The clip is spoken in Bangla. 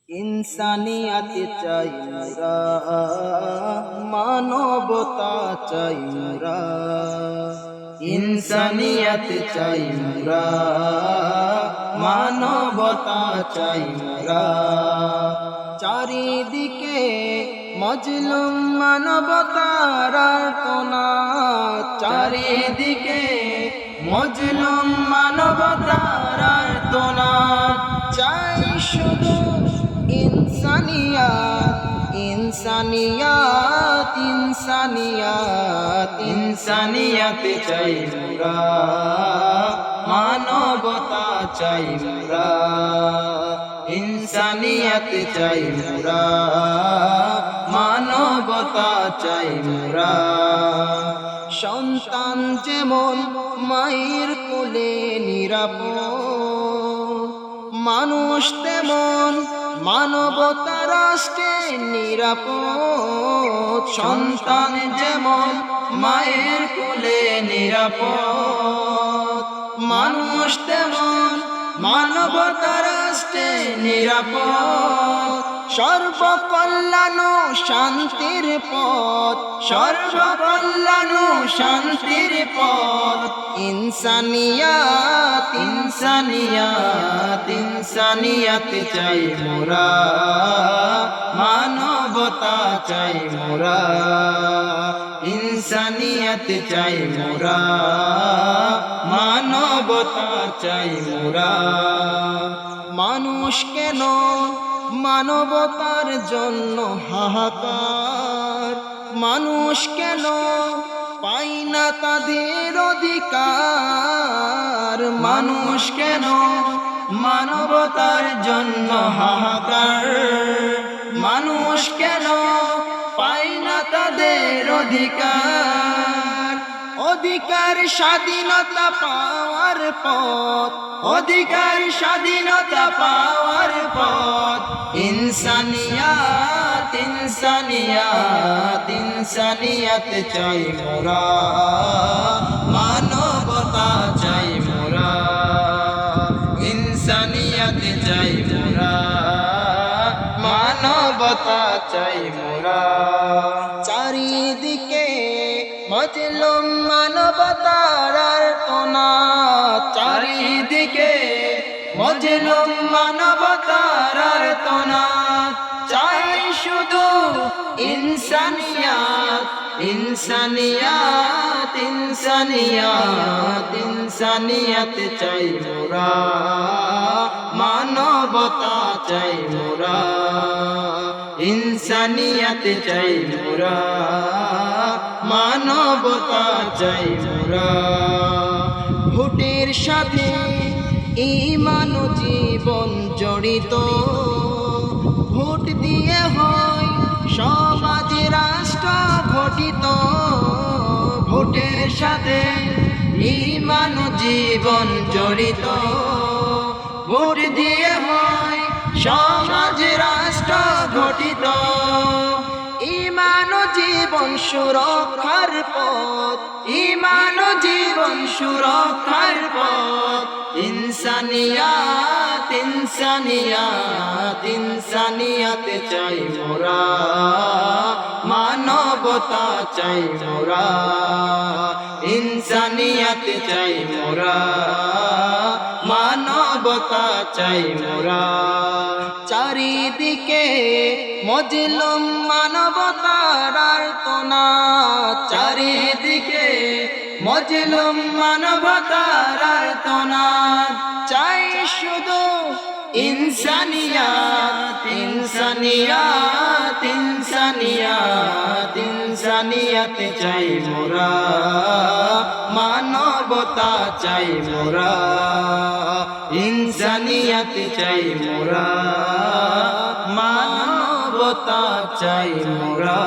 ইনসানিয়াত চাই মোরা, মানবতা চাই মোরা। ইনসানিয়াত চাই মোরা, মানবতা চাই মোরা। চারিদিকে মজলুম মানবতার আর্তনা, চারিদিকে মজলুম মানবতার আর্তনা। চাই শুধু ইনসানিয়াত, ইনসানিয়াত, ইনসানিয়াত, ইনসানিয়াত চাই মোরা, মানবতা চাই মোরা। ইনসানিয়াত চাই মোরা, মানবতা চাই মোরা। সন্তান যেমন মায়ের কোলে নিরাপদ, মানুষ তেমন মানবতা রাষ্ট্রে নিরাপদ। সন্তান যেমন মায়ের কোলে নিরাপদ, মানুষ তেমন মানবতা রাষ্ট্রে নিরাপদ। সর্বকল্যাণ শান্তির পথ, সর্বকল্যাণ শান্তির পথ। ইনসানিয়াত, ইনসানিয়াত, ইনসানিয়াত চাই মোরা, মানবতা চাই মোরা। ইনসানিয়াত চাই মোরা, মানবতা চাই মোরা। মানুষ কেন মানবতার জন্য হাহাকার, মানুষ কেন পাই না তাদের অধিকার। মানুষ কেন মানবতার জন্য হাহাকার, মানুষ কেন পাই না তাদের অধিকার। অধিকার স্বাধীনতা পাওয়ার পথ, অধিকার স্বাধীনতা পাওয়ার পথ। ইনসানিয়াত, ইনসানিয়াত, ইনসানিয়াত চাই মোরা, মানবতা চাই মোরা। ইনসানিয়াত চাই মোরা, মানবতা চাই মোরা। চারিদিকে মজলুম মানবতার আর্তনা, চারিদিকে মজলুম মানবতার আর্তনা। চাই শুধু ইনসানিয়াত, ইনসানিয়াত, ইনসানিয়াত, ইনসানিয়াত চাই মোরা, মানবতা চাই মোরা। ইনসানিয়াত চাই মোরা, মানবতা চাই মোরা। ভোটের সাথে ঈমান ও জীবন জড়িত, ভোট দিয়ে হয় সমাজ রাষ্ট্র গঠিত। ভোটের সাথে ঈমান ও জীবন জড়িত, ভোট দিয়ে হয় সমাজ রাষ্ট্র গঠিত। ঈমান ও জীবন সুরক্ষার পথ, ঈমান ও জীবন সুরক্ষার পথ। ইনসানিয়াত, ইনসানিয়াত, ইনসানিয়াত চাই মোরা, মানবতা চাই মোরা। ইনসানিয়াত চাই মোরা, মানবতা চাই মোরা। চারিদিকে মজলুম মানবতার আর্তনা, চারিদিকে মজলুম মানবতার আর্তনা। চাই শুধু ইনসানিয়াত, ইনসানিয়াত, ইনসানিয়াত, ইনসানিয়াত চাই মোরা, মানবতা চাই মোরা। ইনসানিয়াত চাই মোরা, মানবতা চাই মোরা।